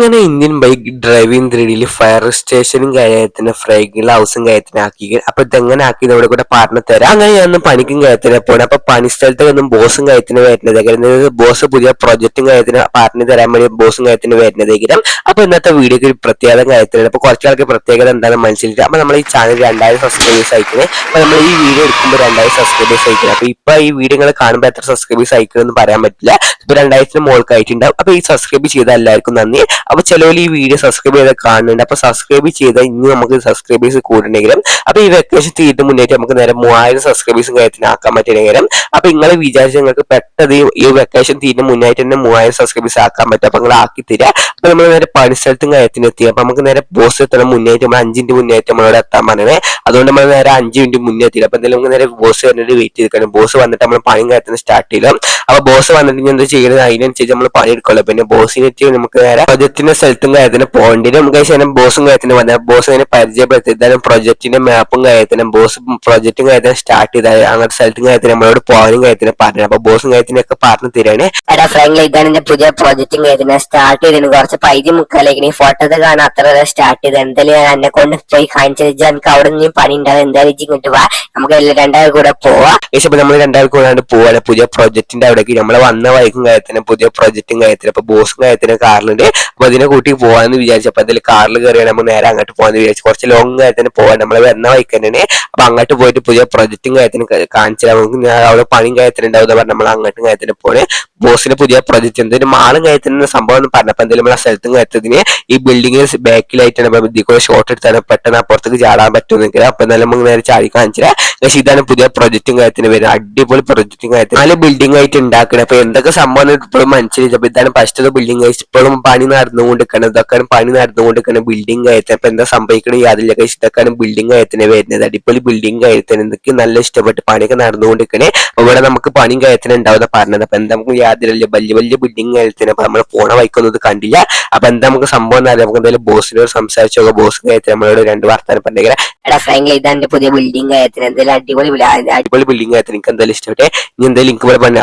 അങ്ങനെ Indian bike driving 3Dയിൽ fire സ്റ്റേഷനും കാര്യത്തിന് ഫ്രൈഗിൽ ഹൗസും കാര്യത്തിന് ആക്കി. അപ്പൊ ഇതെങ്ങനെ ആക്കി ഇവിടെ കൂടെ പറഞ്ഞു തരാം. അങ്ങനെ ഞാൻ പണിക്കും കാര്യത്തിന് പോകണം. അപ്പൊ പണി സ്ഥലത്ത് ഒന്നും ബോസും കാര്യത്തിന് വരുന്നത് ബോസ് പുതിയ പ്രൊജക്റ്റും കാര്യത്തിന് പറഞ്ഞു തരാൻ വേണ്ടി ബോസും കാര്യത്തിന് വരുന്നതെങ്കിലും. അപ്പൊ ഇന്നത്തെ വീഡിയോക്ക് ഒരു പ്രത്യേകത കാര്യത്തിലാണ്. അപ്പൊ കുറച്ചാൾക്ക് പ്രത്യേകത എന്താണെന്ന് മനസ്സിലാക്കി. അപ്പൊ നമ്മൾ ഈ ചാനൽ 2000 സബ്സ്ക്രൈബേഴ്സ് അയക്കുന്നത്. അപ്പൊ നമ്മൾ ഈ വീഡിയോ എടുക്കുമ്പോൾ 2000 സബ്സ്ക്രൈബേഴ്സ് അയക്കുന്നത്. അപ്പൊ ഇപ്പൊ ഈ വീഡിയോ നിങ്ങൾ കാണുമ്പോൾ എത്ര സബ്സ്ക്രൈബേഴ്സ് അയക്കുമെന്ന് പറയാൻ പറ്റില്ല. ഇപ്പൊ 2000 മുകൾക്കായിട്ടുണ്ടാവും. അപ്പൊ ഈ സബ്സ്ക്രൈബ് ചെയ്ത എല്ലാവർക്കും നന്ദി. അപ്പൊ ചിലവർ ഈ വീഡിയോ സബ്സ്ക്രൈബ് ചെയ്ത് കാണുന്നുണ്ട്. അപ്പൊ സബ്സ്ക്രൈബ് ചെയ്താൽ ഇനി നമുക്ക് സബ്സ്ക്രൈബേഴ്സ് കൂടുണ്ടെങ്കിലും അപ്പൊ ഈ വെക്കേഷൻ തീരുന്ന മുന്നേറ്റ് നമുക്ക് നേരെ 3000 സബ്സ്ക്രൈബേഴ്സും കാര്യത്തിന് ആക്കാൻ പറ്റുന്നെങ്കിലും അപ്പൊ നിങ്ങൾ വിചാരിച്ച നിങ്ങൾക്ക് പെട്ടെന്ന് ഈ വെക്കേഷൻ തീരുന്ന മുന്നായിട്ട് തന്നെ 3000 സബ്സ്ക്രൈബേഴ്സ് ആക്കാൻ പറ്റും. അപ്പൊ നിങ്ങൾ ആക്കി തരിക. അപ്പൊ നമ്മൾ നേരെ പണിസ്ഥലത്തും കാര്യത്തിന് എത്തി. അപ്പൊ നമുക്ക് നേരെ ബോസ് എത്തണം മുന്നേറ്റ് നമ്മൾ 5 മിനിറ്റ് മുന്നേറ്റ് നമ്മളോട് എത്താൻ പറഞ്ഞേ. അതുകൊണ്ട് നമ്മൾ നേരെ 5 മിനിറ്റ് മുന്നേ എത്തിയില്ല. അപ്പൊ എന്തായാലും നമുക്ക് നേരെ ബോസ് വന്നിട്ട് വെയിറ്റ് ചെയ്തിരിക്കണം. ബോസ് വന്നിട്ട് നമ്മൾ പണിയും കാര്യത്തിന് സ്റ്റാർട്ട് ചെയ്യണം. അപ്പൊ ബോസ് വന്നിട്ട് എന്താ ചെയ്യുന്നത് അതിനനുസരിച്ച് നമ്മൾ പണി എടുക്കുള്ളൂ. പിന്നെ ബോസിനെത്തി നമുക്ക് നേരെ പ്രൊജക്ടിന്റെ സ്ഥലത്തും കാര്യത്തിന് പോകേണ്ടി നമുക്ക് ശേഷം ബോസും കാര്യത്തിന് വന്നാൽ ബോസ് അതിനെ പരിചയപ്പെടുത്തി എന്തായാലും പ്രൊജക്ടിന്റെ മാപ്പും കാര്യത്തിനും ബോസ് പ്രൊജക്റ്റും കാര്യത്തിന് സ്റ്റാർട്ട് ചെയ്താൽ അങ്ങനത്തെ സ്ഥലത്തും കാര്യത്തിന് നമ്മളോട് പോകാനും കാര്യത്തിന് പറഞ്ഞു. അപ്പൊ ബോസും കാര്യത്തിനൊക്കെ പറഞ്ഞു തരാണ്. എടാ ഫ്രണ്ട് ഇതാണ് എന്റെ പുതിയ പ്രൊജക്റ്റും കാര്യത്തിന് സ്റ്റാർട്ട് ചെയ്തിരുന്നു. കുറച്ച് പൈസ മുക്കാലേക്ക് ഫോട്ടോ കാണാൻ അത്ര സ്റ്റാർട്ട് ചെയ്ത് എന്തായാലും ഞാൻ എന്നെ കൊണ്ട് പോയി കാണിച്ചു. എനിക്ക് അവിടെ നിന്ന് പണി ഉണ്ടാവും. എന്തായാലും ഇങ്ങോട്ട് വാ, നമുക്ക് രണ്ടാളും കൂടെ പോവാം. പക്ഷെ നമ്മൾ രണ്ടാളും കൂടാണ്ട് പോവാണ് പുതിയ പ്രൊജക്ടിന്റെ അവിടേക്ക്. നമ്മളെ വന്ന വൈക്കും കാര്യത്തിന് പുതിയ പ്രൊജക്റ്റും കാര്യത്തിന് അപ്പൊ ബോസും കാര്യത്തിന് കാറിലുണ്ട്. അപ്പൊ അതിനെ കൂട്ടി പോവാന്ന് വിചാരിച്ചു. അപ്പൊ അതിൽ കാറിൽ കയറിയാണ് നമ്മൾ നേരെ അങ്ങോട്ട് പോകാന്ന് വിചാരിച്ചു. കുറച്ച് ലോങ് കാര്യത്തിന് പോകാൻ നമ്മൾ വരുന്ന വൈക്ക് തന്നെയാണ്. അപ്പൊ അങ്ങോട്ട് പോയിട്ട് പുതിയ പ്രൊജക്റ്റും കാര്യത്തിന് കാണിച്ചാൽ നമുക്ക് അവിടെ പണിയും കാര്യത്തിന് ഉണ്ടാവുന്ന പറഞ്ഞാൽ നമ്മൾ അങ്ങോട്ടും കാര്യത്തിന് പോണേ. ബോസിന് പുതിയ പ്രൊജക്ട് എന്തെങ്കിലും മാളും കാര്യത്തിന് സംഭവം ഒന്നും പറഞ്ഞപ്പോ എന്തെങ്കിലും നമ്മളെ സ്ഥലത്തും കാര്യത്തിന് ഈ ബിൽഡിംഗ് ബാക്കിലായിട്ടാണ് ഇതിൽ ഷോട്ട് എടുത്താണ് പെട്ടെന്ന് അപ്പുറത്തേക്ക് ചാടാൻ പറ്റുമെങ്കിൽ അപ്പൊ എന്തായാലും നമുക്ക് നേരെ ചാടി കാണിച്ചാൽ. പക്ഷെ ഇതാണ് പുതിയ പ്രൊജക്റ്റും കാര്യത്തിന് വരുന്നത്. അടിപൊളി പ്രൊജക്റ്റും കാര്യത്തിന് 4 ബിൽഡിംഗ് ആയിട്ട് ഉണ്ടാക്കണം. അപ്പൊ എന്തൊക്കെ സംഭവം ഇപ്പോഴും മനസ്സിലായി. അപ്പൊ ഇതാണ് ഫസ്റ്റ് ബിൽഡിംഗ് ആയിട്ട് ഇപ്പോഴും പണി നടന്നുകൊണ്ടിരിക്കണം. ഇതൊക്കെയാണ് പണി നടന്നുകൊണ്ടിരിക്കണം ബിൽഡിംഗ് ആയിട്ട്. അപ്പൊ എന്താ സംഭവിക്കണം യാതില്ല. ഇതൊക്കെയാണ് ബിൽഡിംഗ് കാര്യത്തിന് വരുന്നത്. അടിപൊളി ബിൽഡിംഗ് കാര്യത്തിന് എന്തൊക്കെ നല്ല ഇഷ്ടപ്പെട്ട് പണിയൊക്കെ നടന്നുകൊണ്ടിരിക്കണേ. അപ്പൊ ഇവിടെ നമുക്ക് പണിയും കാര്യത്തിന് ഉണ്ടാവുന്ന പറഞ്ഞത്. അപ്പൊ എന്താ നമുക്ക് യാതൊരു വലിയ വലിയ ബിൽഡിംഗ് കാര്യത്തിന് അപ്പൊ നമ്മൾ പോണ വൈക്കൊന്നും കണ്ടില്ല. അപ്പൊ എന്താ നമുക്ക് സംഭവം എന്നറിയാം. നമുക്ക് എന്തായാലും ബോസിനോട് സംസാരിച്ചോ. ബോസ് കാര്യത്തിന് നമ്മളോട് 2 വർത്താനം പറഞ്ഞേ. എടാ ഫ്രണ്ട് ഇതാണ് പുതിയ ബിൽഡിംഗ് കാര്യത്തിന് എന്തായാലും അടിപൊളി ബിൽഡിംഗ് കാര്യത്തിന് എനിക്ക് എന്തായാലും ഇഷ്ടപ്പെട്ടെ. ഇനി എന്തായാലും എനിക്ക് ഇവിടെ പറഞ്ഞു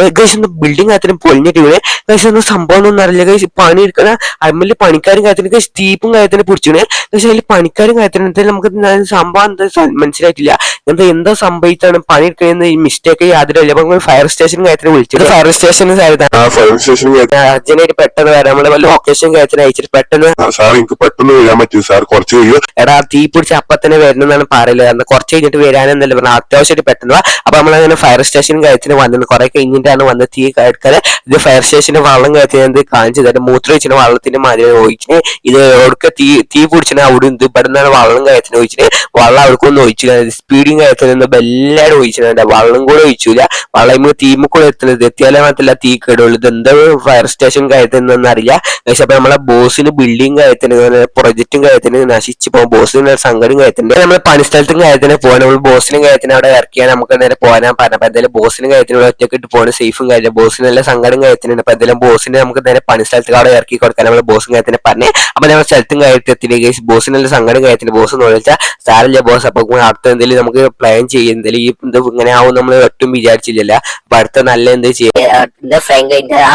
എനിക്ക് ബിൽഡിംഗ് കാര്യത്തിന് പൊളിഞ്ഞിട്ട് ഇവിടെ പക്ഷെ ഒന്നും സംഭവം ഒന്നും അറിയില്ല. പണി എടുക്കണ അതിൽ പണിക്കാരും കാര്യത്തിന് സ്റ്റീപ്പും കാര്യത്തിന് പിടിച്ചിട്ട് പക്ഷെ അതിൽ പണിക്കാരും കാര്യത്തിന് എന്തായാലും നമുക്ക് സംഭവം എന്താ മനസ്സിലായിട്ടില്ല. എന്താ സംഭവിച്ചാണ് പണി എടുക്കുന്ന ഈ മിസ്റ്റേക്ക് യാതൊരു. അപ്പൊ ഫയർ സ്റ്റേഷൻ കാര്യത്തിന് വിളിച്ചത്. ഫയർ സ്റ്റേഷൻ അർജന്റായിട്ട് പെട്ടെന്ന് വരാം. നമ്മള് ലൊക്കേഷൻ കാര്യത്തിന് അയച്ചിട്ട് പെട്ടെന്ന് പെട്ടെന്ന് വരാൻ പറ്റും സാർ കുറച്ച് എടാ തീ പിടിച്ച് അപ്പൊ തന്നെ വരുന്നതാണ് പറയല്. കുറച്ച് കഴിഞ്ഞിട്ട് വരാനെന്നല്ല പറഞ്ഞാൽ അത്യാവശ്യമായിട്ട് പെട്ടെന്ന്. അപ്പൊ നമ്മളങ്ങനെ ഫയർ സ്റ്റേഷൻ കാര്യത്തിന് വന്നത് കുറെ കഴിഞ്ഞിട്ടാണ് വന്നത്. തീ എടുക്കാതെ ഇത് ഫയർ സ്റ്റേഷന് വെള്ളം കാര്യത്തിന് കാണിച്ചു തരാം. മൂത്ര വെച്ചിട്ട് വെള്ളത്തിന്റെ മാതിരി ഒഴിച്ചിട്ട് ഇത് എവിടൊക്കെ തീ പിടിച്ചിട്ട് അവിടെ ഇത് ഇവിടെ നിന്നാണ് വെള്ളം കാര്യത്തിന് ഒഴിച്ചിട്ട് വെള്ളം അവിടേക്കൊന്നും ഒഴിച്ചില്ല. സ്പീഡിങ് കാര്യത്തിന് എല്ലാവരും ഒഴിച്ചിട്ടുണ്ട്. വെള്ളം കൂടെ ഒഴിച്ചില്ല. വെള്ളം തീമ കൂടെ എത്തുന്നത് എത്തിയാലേ മാത്രമല്ല തീ കേടുള്ളൂ. ഇത് എന്താ ഫയർ സ്റ്റേഷൻ കാര്യത്തിനൊന്നും അറിയില്ല. പക്ഷെ അപ്പൊ നമ്മളെ ബോസിന് ബിൽഡിംഗ് കാര്യത്തിന് പ്രൊജക്റ്റും കാര്യത്തിന് നശിച്ചു പോകും. ബോസിന് സങ്കടം കാര്യത്തിന്റെ നമ്മൾ പണിസ്ഥലത്തും കാര്യത്തിന് പോകാൻ നമ്മൾ ബോസിനും കാര്യത്തിന് അവിടെ ഇറക്കിയാൽ നമുക്ക് നേരെ പോകാൻ പറഞ്ഞപ്പോ എന്തായാലും ബോസിനും കാര്യത്തിന് ഒറ്റയ്ക്ക് ഇട്ട് പോകാൻ സേഫും കാര്യം ബോസിന് നല്ല സങ്കടം കാര്യത്തിനുണ്ട്. അപ്പൊ എന്തായാലും ബോസിനെ നമുക്ക് നേരെ പണിസ്ഥലത്ത് അവിടെ ഇറക്കി കൊടുക്കാൻ നമ്മൾ ബോസും കാര്യത്തിന് പറഞ്ഞേ. അപ്പൊ നമ്മൾ സ്ഥലത്തും കാര്യത്തിലേക്ക് ബോസിന് നല്ല സങ്കടം കാര്യത്തിന് ബോസ് എന്ന് ചോദിച്ചാൽ സാരല്ല ബോസ്. അപ്പൊ അടുത്ത എന്തെങ്കിലും നമുക്ക് പ്ലാൻ ചെയ്യും. എന്തെങ്കിലും ഇത് ഇങ്ങനെ ആവും നമ്മൾ ഒട്ടും വിചാരിച്ചില്ലല്ല. അപ്പൊ അടുത്ത നല്ല എന്ത് ചെയ്യും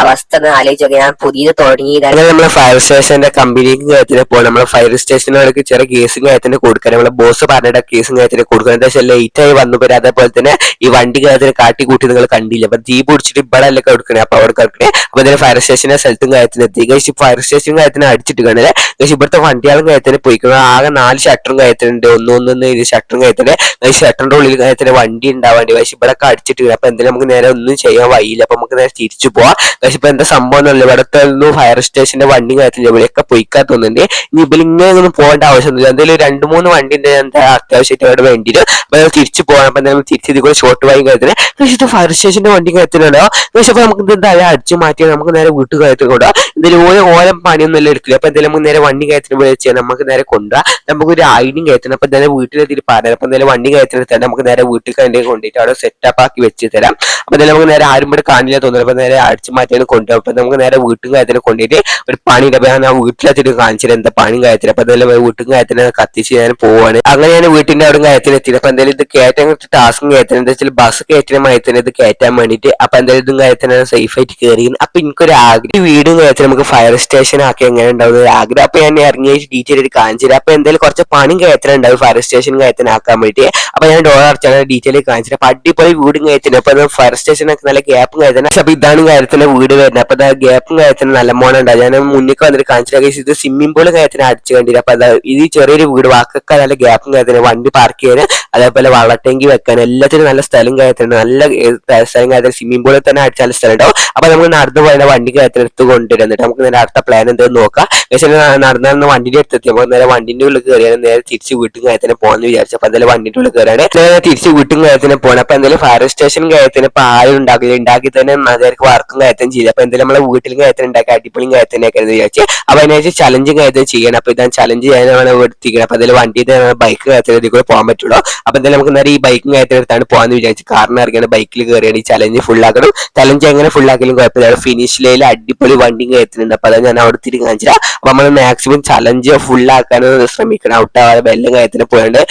അവസ്ഥ ആലോചിച്ചൊക്കെ ഞാൻ പുതിയത് തുടങ്ങിയതാണ്. നമ്മളെ ഫയർ സ്റ്റേഷന്റെ കമ്പനിക്ക് കാര്യത്തിന് പോകണം. നമ്മളെ ഫയർ സ്റ്റേഷനുകൾക്ക് ചെറിയ കേസും കാര്യത്തിന് കൊടുക്കാൻ നമ്മളെ ബോസ് പറഞ്ഞിട്ട് കേസും കാര്യത്തിന് കൊടുക്കണം. എന്താ വെച്ചാൽ ലേറ്റ് ആയി വന്നു പോരാ. അതേപോലെ തന്നെ ഈ വണ്ടി കാര്യത്തിന് കാട്ടിക്കൂട്ടി നിങ്ങൾ കണ്ടില്ല. അപ്പൊ തീ പിടിച്ചിട്ട് ഇവിടെ അല്ലേ കൊടുക്കണേ. അപ്പൊ അവിടെ കിടക്കണേ. അപ്പൊ ഇതിന് ഫയർ സ്റ്റേഷന്റെ സ്ഥലത്തും കാര്യത്തിന് എത്തി. കഴിച്ച് ഫയർ സ്റ്റേഷൻ കാര്യത്തിന് അടിച്ചിട്ട് കാണല്ലേ. കഴിച്ച് ഇവിടുത്തെ വണ്ടികളും കാര്യത്തിന് പോയിക്കുന്നത് ആകെ 4 ഷട്ടറും കാര്യത്തിനുണ്ട്. ഒന്നൊന്ന് ഇത് ഷട്ടറും കാര്യത്തിന് ഷട്ടറിന്റെ ഉള്ളിൽ കാര്യത്തിന് വണ്ടി ഉണ്ടാവാണ്ടി. പക്ഷെ ഇവിടെ അടിച്ചിട്ട് അപ്പൊ എന്തായാലും നമുക്ക് നേരെ ഒന്നും ചെയ്യാൻ വയ്യില്ല. അപ്പൊ നമുക്ക് നേരെ തിരിച്ചു പോവാം. പക്ഷെ ഇപ്പൊ എന്താ സംഭവം എന്നല്ല ഇവിടുത്തെ ഫയർ സ്റ്റേഷന്റെ വണ്ടി കാര്യത്തില്ല. ഇവിടെയൊക്കെ പൊയ്ക്കാൻ തോന്നുന്നുണ്ട്. ഇനി ഇവർ ഇങ്ങനെ ഒന്നും പോകേണ്ട ആവശ്യമൊന്നുമില്ല. എന്തായാലും 2-3 വണ്ടിന്റെ എന്താ അത്യാവശ്യമായിട്ട് അവിടെ വേണ്ടിയിട്ട് അപ്പൊ തിരിച്ചു പോകാൻ. അപ്പൊ എന്തായാലും തിരിച്ച് ഇതിൽ കൂടെ ഷോർട്ട് വഴി കാര്യത്തിന് പക്ഷേ ഇത് ഫയർ സ്റ്റേഷന്റെ വണ്ടി കാര്യത്തിലുണ്ടോ. പക്ഷെ അപ്പൊ നമുക്ക് എന്തായാലും അടിച്ചു മാറ്റിയാൽ നമുക്ക് നേരെ വീട്ടു കാര്യത്തിൽ കൂടാ. എന്തായാലും ഓരോ പണിയൊന്നും എല്ലാം എടുക്കില്ല. അപ്പൊ എന്തായാലും നമുക്ക് നേരെ വണ്ടി കയറ്റിന് വിളിച്ചാൽ നമുക്ക് നേരെ കൊണ്ടുപോകാം, നമുക്ക് ഒരു ഐഡിയും കയറ്റണം. അപ്പൊ എന്തായാലും വീട്ടിലെത്തിയിട്ട് പറയാം. അപ്പൊ എന്തായാലും വണ്ടി കയറ്റിനെടുത്താൽ നമുക്ക് നേരെ വീട്ടിൽ തന്നെ കൊണ്ടിട്ട് അവിടെ സെറ്റപ്പ് ആക്കി വെച്ച് തരാം. അപ്പൊ എന്തായാലും നമുക്ക് നേരെ ആരും ഇവിടെ കാണില്ല തോന്നുന്നു. അപ്പൊ നേരെ അടിച്ചു മാറ്റാൻ കൊണ്ടുപോകും. അപ്പൊ നമുക്ക് നേരെ വീട്ടും കാര്യത്തിന് കൊണ്ടിട്ട് ഒരു പണിയുടെ ഞാൻ വീട്ടിലെത്തിയിട്ട് കാണിച്ചിട്ട് എന്താ പണിയും കാര്യത്തിന്. അപ്പൊ എന്തായാലും വീട്ടും കാര്യത്തിന് കത്തിച്ച് ഞാൻ പോവാണ്. അങ്ങനെ ഞാൻ വീട്ടിന്റെ അവിടെ കാര്യത്തിന് എത്തി. അപ്പൊ എന്തായാലും ഇത് കയറ്റാൻ കുറച്ച് ടാസ്കും കയറ്റുന്നത് എന്താ വെച്ചാൽ ബസ് കയറ്റണമായി തന്നെ ഇത് കയറ്റാൻ വേണ്ടിയിട്ട്. അപ്പൊ എന്തായാലും ഇതും കാര്യത്തിന് സേഫ് ആയിട്ട് കയറിയിരുന്നു. അപ്പൊ എനിക്കൊരു ആഗ്രഹം വീടും കാര്യത്തിന് നമുക്ക് ഫയർ സ്റ്റേഷൻ ആക്കി എങ്ങനെ ഉണ്ടാവുന്ന ഒരു ആഗ്രഹം. അപ്പൊ ഞാൻ ഇറങ്ങിയ ഡീറ്റെയിൽ ആയിട്ട് കാണിച്ചില്ല. അപ്പൊ എന്തായാലും കുറച്ച് പണിയും കയറ്റണം ഉണ്ടാവും ഫയർ സ്റ്റേഷൻ കയറ്റാൻ ആക്കാൻ വേണ്ടി. അപ്പൊ ഞാൻ ഡോർ അടച്ചാണ് ഡീറ്റെയിൽ കാണിച്ചിട്ട്. അപ്പൊ അടിപൊളി വീടും കയറ്റുന്നത്. അപ്പൊ ഫയർ സ്റ്റേഷനൊക്കെ നല്ല ഗ്യാപ്പും കയറ്റുന്നത്. അപ്പൊ ഇതാണ് കാര്യത്തിന്റെ വീട് വരുന്നത്. അപ്പൊ ഗ്യാപ്പും കയറ്റുന്നത് നല്ല മോണം ഉണ്ടാവും. ഞാൻ മുന്നിൽ വന്നിട്ട് കാണിച്ചില്ല. ഇത് സ്വിമ്മിംഗ് പൂൾ കയറ്റിന് അടിച്ചു കണ്ടില്ല. അപ്പൊ ഇത് ചെറിയൊരു വീട് വാക്കൊക്കെ നല്ല ഗ്യാപ്പും കയറ്റുന്നത്, വണ്ടി പാർക്ക് ചെയ്യാൻ, അതേപോലെ വള്ളട്ടെങ്കി വെക്കാൻ, എല്ലാത്തിനും നല്ല സ്ഥലം കയറ്റുന്നുണ്ട്. നല്ല സ്ഥലം കയറ്റുന്നത്. സ്വിമ്മിംഗ് പൂളിൽ തന്നെ അടിച്ച നല്ല സ്ഥലം ഉണ്ടാവും. അപ്പൊ നമുക്ക് നടന്നു പോയ വണ്ടി കയറ്റിനെടുത്ത് കൊണ്ടുവരുന്നിട്ട് നമുക്ക് നേരെ അടുത്ത പ്ലാൻ എന്തെന്ന് നോക്കാം. പക്ഷേ നടന്ന വണ്ടിന്റെ അടുത്തെത്തി. നമുക്ക് നേരെ വണ്ടിന്റെ ഉള്ളിൽ കയറിയാണ് നേരെ തിരിച്ച് വീട്ടും കയറ്റിനെ പോകാന്ന് വിചാരിച്ചു. അപ്പൊ എന്തായാലും വണ്ടിന്റെ ഉള്ളിൽ കയറാണ് നേരെ തിരിച്ച് വീട്ടും കയറ്റിനെ പോകണം. അപ്പൊ എന്തായാലും ഫയർ സ്റ്റേഷൻ കയറ്റിന് ഇപ്പൊ ആരും ഉണ്ടാക്കി തന്നെ നേർക്ക് വർക്കും കയറ്റം ചെയ്തു. അപ്പൊ എന്തായാലും നമ്മളെ വീട്ടിൽ കയറ്റം ഉണ്ടാക്കി അടിപൊളിയും കയറ്റനൊക്കെ വിചാരിച്ചു. അപ്പൊ അതിനനുസരിച്ച് ചലഞ്ചും കയറ്റം ചെയ്യണം. അപ്പൊ ഇതാണ് ചലഞ്ച് ചെയ്യാനാണ് എടുത്തിരിക്കുന്നത്. അപ്പൊ എന്തായാലും വണ്ടിയിൽ ബൈക്ക് കയറ്റത്തിൽ കൂടെ പോകാൻ പറ്റുള്ളൂ. അപ്പൊ എന്തായാലും നമുക്ക് നേരെ ഈ ബൈക്കും കയറ്റെടുത്താണ് പോകാന്ന് വിചാരിച്ചു. കാറിന് ഇറങ്ങിയാണ് ബൈക്കിൽ കയറിയാണ് ഈ ചലഞ്ച് ഫുൾ ആക്കണം. ചലഞ്ച് എങ്ങനെ ഫുൾ ആക്കലും കുഴപ്പമില്ല. ഫിനിഷ് ലൈനിൽ അടിപൊളി വണ്ടിയും കയറ്റുന്നുണ്ട്. അപ്പൊ അത് ഞാൻ അവിടെ തിരികെ കാണിച്ചില്ല. അപ്പൊ നമ്മൾ മാക്സിമം ചലഞ്ച് ഫുൾ ആക്കാൻ ശ്രമിക്കണം. ഔട്ടാവാതെ ബെല്ലും കയറ്റിന് പോയാണ്ട്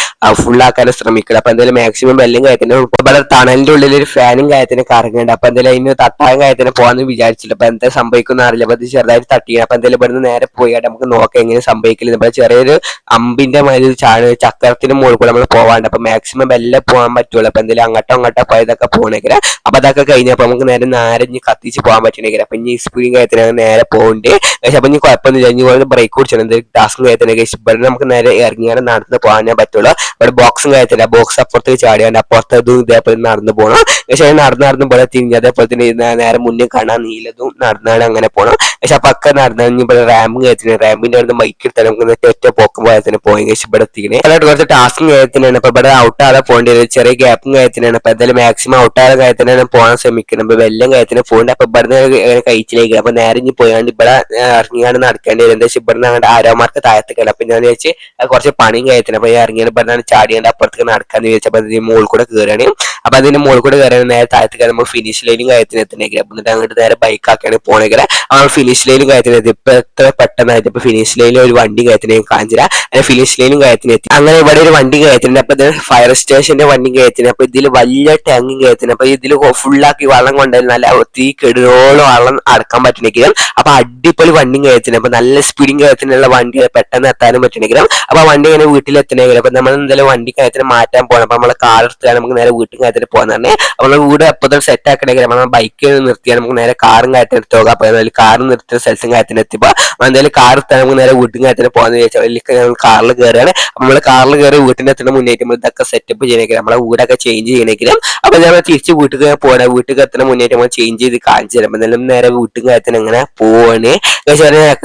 ഫുൾ ആക്കാൻ ശ്രമിക്കണം. അപ്പൊ എന്തായാലും മാക്സിമം ബെല്ലും കയറ്റിന് ഇവിടെ തണലിന്റെ ഉള്ളിൽ ഒരു ഫാനും കയറ്റിന് കറങ്ങുന്നുണ്ട്. അപ്പൊ എന്തായാലും അതിന് തട്ടാൻ കയറ്റിന് പോകാന്ന് വിചാരിച്ചില്ല. അപ്പൊ എന്താ സംഭവിക്കുന്ന അറിയില്ല. അപ്പൊ ഇത് ചെറുതായിട്ട് തട്ടിയാണ്. അപ്പൊ എന്തായാലും ഇവിടുന്ന് നേരെ പോയിട്ട് നമുക്ക് നോക്കാം എങ്ങനെ സംഭവിക്കില്ല. ഇപ്പൊ ചെറിയൊരു അമ്പിന്റെ മാതിരി ചക്രത്തിന് മുകളിൽ കൂടെ നമ്മൾ പോവാണ്ട്. അപ്പൊ മാക്സിമം ബെല്ലെ പോകാൻ പറ്റുള്ളൂ. അപ്പൊ എന്തായാലും അങ്ങോട്ടോ പോയതൊക്കെ പോകണമെങ്കിൽ അപ്പൊ അതൊക്കെ കഴിഞ്ഞപ്പോ നമുക്ക് നേരെ നാരഞ്ഞ് കത്തിച്ച് പോകാൻ പറ്റണമെങ്കിൽ അപ്പൊ ഇനി സ്പീഡിങ് കയറ്റിന് നേരെ പോകണ്ടേ. പക്ഷെ അപ്പൊ ഇനി കുഴപ്പമൊന്നുമില്ല. ഇനി ബ്രേക്ക് കുടിച്ചാൽ എന്തെങ്കിലും ടാസ്കും കയറ്റിനൊക്കെ ഇവിടെ നമുക്ക് നേരെ ഇറങ്ങിയാണ് നടന്ന് പോകാനേ പറ്റുള്ളൂ. ഇവിടെ ബോക്സും കയറ്റില്ല. ബോക്സ് അപ്പുറത്തേക്ക് ചാടിയാണ്ട് അപ്പുറത്തതും ഇതേപോലെ നടന്നു പോകണം. പക്ഷെ നടന്ന് ഇവിടെ തിരിഞ്ഞ് അതേപോലെ തന്നെ നേരെ മുന്നിൽ കാണാൻ നീലതും നടന്നാണ് അങ്ങനെ പോകണം. പക്ഷെ അപ്പൊ ഒക്കെ നടന്നു ഇവിടെ റാമ്പും കയറ്റിന് റാമ്പിന്റെ അടുത്ത് ബൈക്ക് എടുത്താൽ നമുക്ക് ഒറ്റ പോക്കും പോയതിന് പോയി. പക്ഷെ ഇവിടെ എത്തിക്കണേ അതായിട്ട് കുറച്ച് ടാസ്കും കയറ്റിനാണ്. അപ്പൊ ഇവിടെ ഔട്ടാതെ പോകേണ്ടി വരും. ചെറിയ ഗ്യാപ്പും കയറ്റിനാണ്. അപ്പൊ എന്തായാലും മാക്സിമം ഔട്ടാതെ കയറ്റിനാണ് പോകാൻ ശ്രമിക്കുന്നത്. അപ്പൊ വെല്ലം കയറ്റിന് പോകണ്ട. അപ്പൊ ഇവിടെ കഴിച്ചിലേക്ക് അപ്പൊ നേരെ ഇനി പോയാണ്ട് ഇവിടെ ഇറങ്ങിയാണ് നടക്കേണ്ടി വരും. എന്താ വെച്ചാൽ ഇവിടെ നിന്ന് ആരോമാർക്ക് താഴത്തേക്കാണ്. അപ്പൊ ഞാൻ വെച്ച് കുറച്ച് പണിയും കയറ്റിന്. അപ്പൊ ഇറങ്ങിയാണ് ഇവിടെ ചാടിയാണ്ട് അപ്പുറത്തേക്ക് നടക്കാന്ന് ചോദിച്ചപ്പോ അതിന് മുകളിൽ കൂടെ കയറാണ്. അപ്പൊ അതിന്റെ മുകളിൽ കൂടെ കയറാൻ നേരെ താഴത്തേക്ക് നമ്മൾ ഫിനിഷ് ലൈനും കയറ്റിന് എത്തണേക്കില്ല. എന്നിട്ട് അങ്ങോട്ട് നേരെ ബൈക്കാക്കാണ് പോണെങ്കിൽ ആ ഫിനിഷ് ലൈനും കയറ്റിന് എത്തി. ഇപ്പൊ എത്ര പെട്ടെന്നായിട്ട് ഇപ്പൊ ഫിനിഷ് ലൈനിൽ ഒരു വണ്ടി കയറ്റിനെ കാണിച്ചില്ല. അതിന് ഫിനിഷ് ലൈനും കയറ്റിന് എത്തി. അങ്ങനെ ഇവിടെ ഒരു വണ്ടി കയറ്റിന്. അപ്പൊ ഇത് ഫയർ സ്റ്റേഷന്റെ വണ്ടി കയറ്റിന്. അപ്പൊ ഇതിൽ വലിയ ടാങ്കും കയറ്റിന്. അപ്പൊ ഇതിൽ ഫുള്ളാക്കി വെള്ളം കൊണ്ടുവരുന്ന നല്ല തീ കെടുതോളം വെള്ളം അടക്കാൻ പറ്റണെങ്കിലും അപ്പൊ അടിപൊളി വണ്ടി കയറ്റിന്. അപ്പൊ നല്ല സ്പീഡിങ് കയറ്റിനുള്ള വണ്ടി പെട്ടെന്ന് എത്താനും പറ്റണെങ്കിലും അപ്പൊ വണ്ടി ഇങ്ങനെ വീട്ടിലെത്തണെങ്കിലും അപ്പൊ നമ്മൾ എന്തായാലും വണ്ടി കയറ്റിന് മാറ്റാൻ പോകണം. അപ്പൊ നമ്മളെ കാർ എടുത്താൽ നമുക്ക് നേരെ വീട്ടിൽ കയറ്റിന് പോകാൻ തന്നെ. അപ്പൊ നമ്മൾ വീട് എപ്പോഴും സെറ്റ് ആക്കണമെങ്കിൽ നമ്മൾ ബൈക്ക് നിർത്തിയാൽ നമുക്ക് നേരെ കാറും കയറ്റിന് എടുത്ത് പോകാം. അപ്പൊ കാർ നിർത്തിയ സ്ഥലത്തും കയറ്റിന് എത്തിയപ്പോ എന്തായാലും കാർ എടുത്താൽ നമുക്ക് നേരെ വീട്ടിൽ കയറ്റിന് പോകാന്ന് ചോദിച്ചാൽ കാറിൽ കയറുകയാണ്. അപ്പൊ നമ്മൾ കാറിൽ കയറി വീട്ടിൽ എത്തുന്ന മുന്നേറ്റ് നമ്മൾ ഇതൊക്കെ സെറ്റപ്പ് ചെയ്യണമെങ്കിലും നമ്മളെ വീടൊക്കെ ചേഞ്ച് ചെയ്യണമെങ്കിലും അപ്പൊ നമ്മൾ തിരിച്ച് വീട്ടിൽ പോകണം. വീട്ടിൽ എത്തുന്ന മുന്നേറ്റ് നമ്മൾ ചേഞ്ച് ചെയ്ത് കാണിച്ചു തരാം. എന്തായാലും നേരെ വീട്ടിൽ കയറ്റിന് ഇങ്ങനെ പോവാണ്.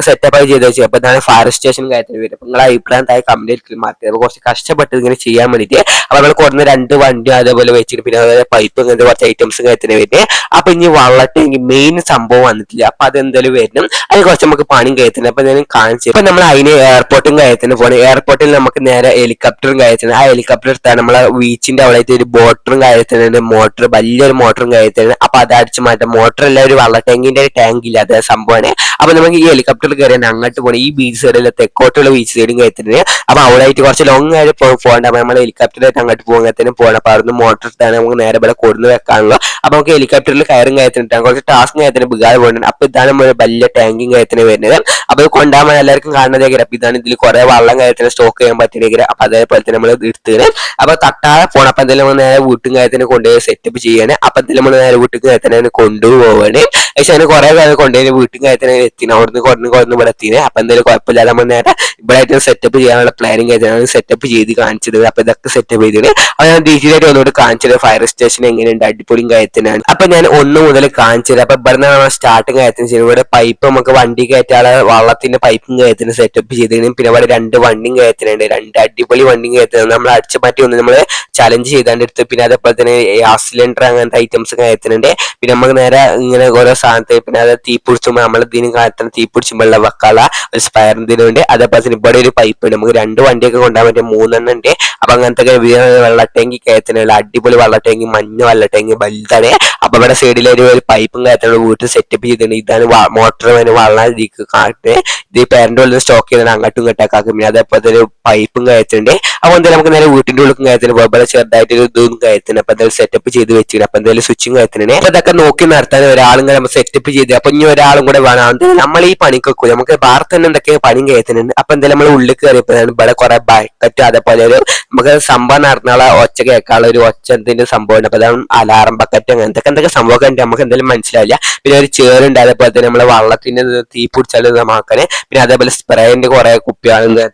സെറ്റപ്പ് ആയി ചെയ്ത് വെച്ചു. അപ്പൊ ഇതാണ് ഫയർ സ്റ്റേഷൻ കയറ്റിന് വരും. അപ്പൊ നിങ്ങളെ അഭിപ്രായം താഴെ കമന്റ് മാറ്റി. അപ്പൊ കുറച്ച് കഷ്ടപ്പെട്ട് ഇങ്ങനെ ചെയ്യാൻ വേണ്ടിയിട്ട് അപ്പൊ നമ്മൾ കൊടുന്ന 2 വണ്ടി അതേപോലെ വെച്ചിട്ട് പിന്നെ അതേപോലെ പൈപ്പ് ഇങ്ങനത്തെ കുറച്ച് ഐറ്റംസ് കയറ്റിന് വരുന്നത്. അപ്പൊ ഇനി വള്ളട്ടെങ്കിൽ മെയിൻ സംഭവം വന്നിട്ടില്ല. അപ്പൊ അതെന്തായാലും വരണം. അത് കുറച്ച് നമുക്ക് പണിയും കയറ്റുന്നത്. അപ്പൊ ഞാൻ കാണിച്ചു. അപ്പൊ നമ്മൾ അതിന് എയർപോർട്ടും കയറ്റിന് പോകണം. എയർപോർട്ടിൽ നമുക്ക് നേരെ ഹെലികോപ്റ്ററും കയറ്റുന്നത്. ആ ഹെലികോപ്റ്റർ എടുത്താണ് നമ്മളെ ബീച്ചിന്റെ അവിടെ ഒരു ബോട്ടറും കയറ്റുന്നുണ്ട്. മോട്ടർ വലിയൊരു മോട്ടറും കയറ്റുന്നത്. അപ്പൊ അത് അടിച്ചു മാറ്റാം. മോട്ടർ അല്ല ഒരു വള്ള ടാങ്ക് ഇല്ല അതേ സംഭവമാണ്. അപ്പൊ നമുക്ക് ഈ ഹെലികോപ്റ്ററിൽ കയറിയാണ് അങ്ങോട്ട് പോകണം. ഈ ബീച്ച് സൈഡിലെ തെക്കോട്ടുള്ള ബീച്ച് സൈഡും കയറ്റുന്നത്. അപ്പൊ അവിടെ ആയിട്ട് കുറച്ച് ലോങ് ആയിട്ട് പോകണ്ട. അപ്പൊ നമ്മൾ ഹെലികോപ്റ്ററായിട്ട് അങ്ങോട്ട് പോകുന്നതിന് പോകണം. അപ്പൊ അവിടുന്ന് മോട്ടർ എടുത്താണ് നമുക്ക് നേരെ ഇവിടെ കൊടുന്ന് വെക്കാനുള്ളൂ. അപ്പൊ നമുക്ക് ഹെലികോപ്റ്ററിൽ കയറും കയറ്റിട്ടാണ് കുറച്ച് ടാസ്ക് കയറ്റിന് ഉപകാരം പോകുന്നുണ്ട്. അപ്പൊ ഇതാണ് നമ്മൾ വലിയ ടാങ്കും കയറ്റിന് വരുന്നത്. അപ്പൊ ഇത് കൊണ്ടാകുമ്പോൾ എല്ലാവർക്കും കാണുന്നതേക്ക്. അപ്പൊ ഇതാണ് ഇതിൽ കുറെ വെള്ളം കയറ്റിന് സ്റ്റോക്ക് ചെയ്യാൻ പറ്റുന്നെങ്കിൽ അപ്പൊ അതേപോലെ തന്നെ നമ്മൾ എടുത്തത്. അപ്പൊ തട്ടാതെ പോകണം. അപ്പൊ എന്തെങ്കിലും നമ്മൾ നേരെ വീട്ടും കയറ്റിന് കൊണ്ടുപോയി സെറ്റപ്പ് ചെയ്യാണ്. അപ്പൊ എന്തെങ്കിലും നമ്മൾ നേരെ വീട്ടിൽ കയറ്റിനെ കൊണ്ടുപോവാണ്. പക്ഷെ അതിന് കുറെ കാലം കൊണ്ടുപോയി വീട്ടിൽ കയറ്റിനെ എത്തിന്. അവിടുന്ന് കുറഞ്ഞ് ഇവിടെ എത്തിന്. അപ്പൊ എന്തായാലും കുഴപ്പമില്ലാതെ നമ്മൾ നേരെ ഇവിടെ ആയിട്ട് സെറ്റപ്പ് ചെയ്യാനുള്ള പ്ലാനിങ് ആയിട്ടാണ് സെറ്റപ്പ് ചെയ്ത് കാണിച്ചത്. അപ്പൊ ഇതൊക്കെ സെറ്റപ്പ് ചെയ്തത്. അപ്പൊ ഞാൻ ഡീറ്റെയിൽ ആയിട്ട് ഒന്നുകൂടി കാണിച്ചത് ഫയർ സ്റ്റേഷൻ എങ്ങനെയുണ്ട് അടിപൊളിയും കയറ്റിനാണ്. അപ്പൊ ഞാൻ 1 മുതൽ കാണിച്ചത്. അപ്പൊ ഇവിടെ നിന്നാണ് സ്റ്റാർട്ടിങ് കയറ്റിന് ചെയ്യുന്നത്. ഇവിടെ പൈപ്പ് നമുക്ക് വണ്ടി കയറ്റാനുള്ള വള്ളത്തിന്റെ പൈപ്പും കയറ്റിന് സെറ്റപ്പ് ചെയ്തിരുന്നു. പിന്നെ ഇവിടെ 2 വണ്ടിയും കയറ്റുന്നുണ്ട്. 2 അടിപൊളി വണ്ടിയും കയറ്റുന്നത്. നമ്മൾ അടിച്ചു മാറ്റി ഒന്ന് നമ്മൾ ചലഞ്ച് ചെയ്താണ്ട് എടുത്ത്. പിന്നെ അതേപോലെ തന്നെ ഗ്യാസ് സിലിണ്ടർ അങ്ങനത്തെ ഐറ്റംസ് കയറ്റുന്നുണ്ട്. പിന്നെ നമുക്ക് നേരെ ഇങ്ങനെ ഓരോ സാധനത്തെ പിന്നെ അത് തീ പിടിച്ചുമ്പോൾ നമ്മൾ ഇതിന് കാലത്തിന് തീ പിടിച്ചുമ്പോഴുള്ള വെക്കാനുള്ള ഒരു സ്പയർ ഇതിനുണ്ട്. അതേപോലെ തന്നെ ഇവിടെ ഒരു പൈപ്പ് ഉണ്ട്. നമുക്ക് 2 വണ്ടിയൊക്കെ കൊണ്ടുപോകാൻ പറ്റിയ 3 ഉണ്ട്. അപ്പൊ അങ്ങനത്തെ വെള്ള ടാങ്കി കയറ്റുന്നുള്ള അടിപൊളി വെള്ള ടാങ്കി, മഞ്ഞ വെള്ള ടാങ്കി വലുതാണ്. അപ്പൊ ഇവിടെ സൈഡിൽ ഒരു പൈപ്പും കയറ്റുള്ള വീട്ടിൽ സെറ്റപ്പ് ചെയ്തിട്ടുണ്ട്. ഇതാണ് മോട്ടർ വെള്ളം ഇതിക്ക് കാട്ട് ഇത് പേരന്റ് ഉള്ളിൽ സ്റ്റോക്ക് ചെയ്തിട്ട് അങ്ങോട്ടും ഇങ്ങോട്ടൊക്കെ ആക്കും. പിന്നെ അതേപോലെ തന്നെ പൈപ്പും കയറ്റുണ്ട്. അപ്പൊ എന്തായാലും നമുക്ക് നേരെ വീട്ടിന്റെ ഉള്ളിൽ കയറ്റുന്നത് പോലെ ചെറുതായിട്ട് ഒരു ഇതും കയറ്റുന്നത്. അപ്പൊ എന്തായാലും സെറ്റപ്പ് ചെയ്ത് വെച്ചിട്ട് അപ്പൊ എന്തായാലും സ്വിച്ചും കയറ്റുന്നുണ്ട്. അപ്പൊ ഇതൊക്കെ നോക്കി നടത്താൻ ഒരാളും കൂടെ നമ്മൾ സെറ്റപ്പ് ചെയ്ത് അപ്പൊ ഇനി ഒരാളും കൂടെ വേണം. നമ്മൾ ഈ പണിക്കൊക്കെ നമുക്ക് വേറെ തന്നെ എന്തൊക്കെ പണിയും കയറ്റുന്നുണ്ട്. അപ്പൊ എന്തായാലും നമ്മൾ ഉള്ളിൽ കയറിയപ്പോഴാണ് ഇവിടെ കുറെ ബക്കറ്റ് അതേപോലെ ഒരു നമുക്ക് സംഭവം നടന്നുള്ള ഒച്ച കേൾക്കാനുള്ള ഒരു ഒച്ചത്തിന്റെ സംഭവം ഉണ്ട്. അപ്പൊ അതാണ് അലാറം ബക്കറ്റ് അങ്ങനത്തെ എന്തൊക്കെ സംഭവമൊക്കെ ഉണ്ട് നമുക്ക് എന്തായാലും മനസ്സിലാവില്ല. പിന്നെ ഒരു ചേറുണ്ട്. അതേപോലെ തന്നെ നമ്മളെ വള്ളത്തിന്റെ തീ പിടിച്ചാൽ നമാക്കണേ. പിന്നെ അതേപോലെ സ്പ്രേന്റെ കുറെ കുപ്പിയാണ്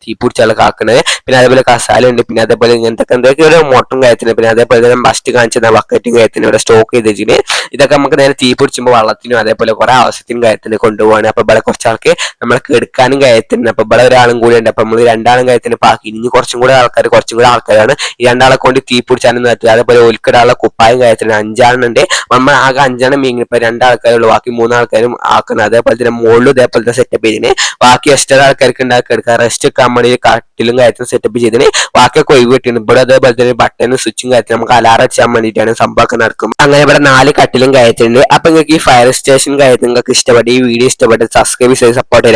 തീ പിടിച്ചാൽ കാക്കണത്. പിന്നെ അതേപോലെ കസാല ഉണ്ട്. പിന്നെ അതേപോലെ ഇങ്ങനത്തെ എന്തൊക്കെ ഒരു മൊട്ടും കയറ്റുന്നത്. പിന്നെ അതേപോലെ തന്നെ ഫസ്റ്റ് കാണിച്ചിരുന്ന ബക്കറ്റും കയറ്റുന്നത് ഇവിടെ സ്റ്റോക്ക് ചെയ്ത് വെച്ചിട്ട് ഇതൊക്കെ നമുക്ക് നേരെ തീ പിടിച്ചുമ്പോൾ വള്ളത്തിനും അതേപോലെ കുറെ ആവശ്യത്തിനും കയത്തിന് കൊണ്ടുപോകാണ്. അപ്പൊ ഇവിടെ കുറച്ചാൾക്ക് നമ്മളെ എടുക്കാനും കയറ്റുന്നത്. അപ്പൊ ഇവിടെ ഒരാളും കൂടി ഉണ്ട്. അപ്പൊ നമ്മൾ 2 ആളും കയത്തിന് പാക്കി. ഇനി കുറച്ചും കൂടെ ആൾക്കാരാണ് ഈ 2 ആളെ കൊണ്ട് തീ പിടിച്ചാലും നിർത്തുക. അതേപോലെ ഒലിക്കൊരാളെ കുപ്പായം കയറ്റുന്നത് 5 ആളുണ്ട്. നമ്മൾ ആകെ 5 എണ്ണം മീങ്ങി ഇപ്പൊ 2 ആൾക്കാരുള്ളൂ. ബാക്കി 3 ആൾക്കാരും ആക്കുന്നത്. അതേപോലെ തന്നെ മുകളിലും ഇതേപോലത്തെ സെറ്റപ്പ് ചെയ്തിന്. ബാക്കി എക്സ്ട്രാ ആൾക്കാർക്ക് ഉണ്ടാക്കിയെടുക്കുക. റെസ്റ്റ് ഒക്കെ നമ്മൾ കട്ടിലും കയറ്റും സെറ്റപ്പ് ചെയ്തിന്. ബാക്കിയൊക്കെ ഒഴിവ് കിട്ടിയിരുന്നു. ഇവിടെ അതേപോലെ തന്നെ ബട്ടനും സ്വിച്ചും കയറ്റി നമുക്ക് അലാറം വെച്ചാൻ വേണ്ടിയിട്ടാണ് സംഭവമൊക്കെ നടക്കും. അങ്ങനെ ഇവിടെ 4 കട്ടിലും കയറ്റുന്നുണ്ട്. അപ്പൊ നിങ്ങൾക്ക് ഈ ഫയർ സ്റ്റേഷൻ കയറ്റി നിങ്ങൾക്ക് ഇഷ്ടപ്പെട്ട ഈ വീഡിയോ ഇഷ്ടപ്പെട്ട് സബ്സ്ക്രൈബ് ചെയ്ത് സപ്പോർട്ട് ചെയ്യാം.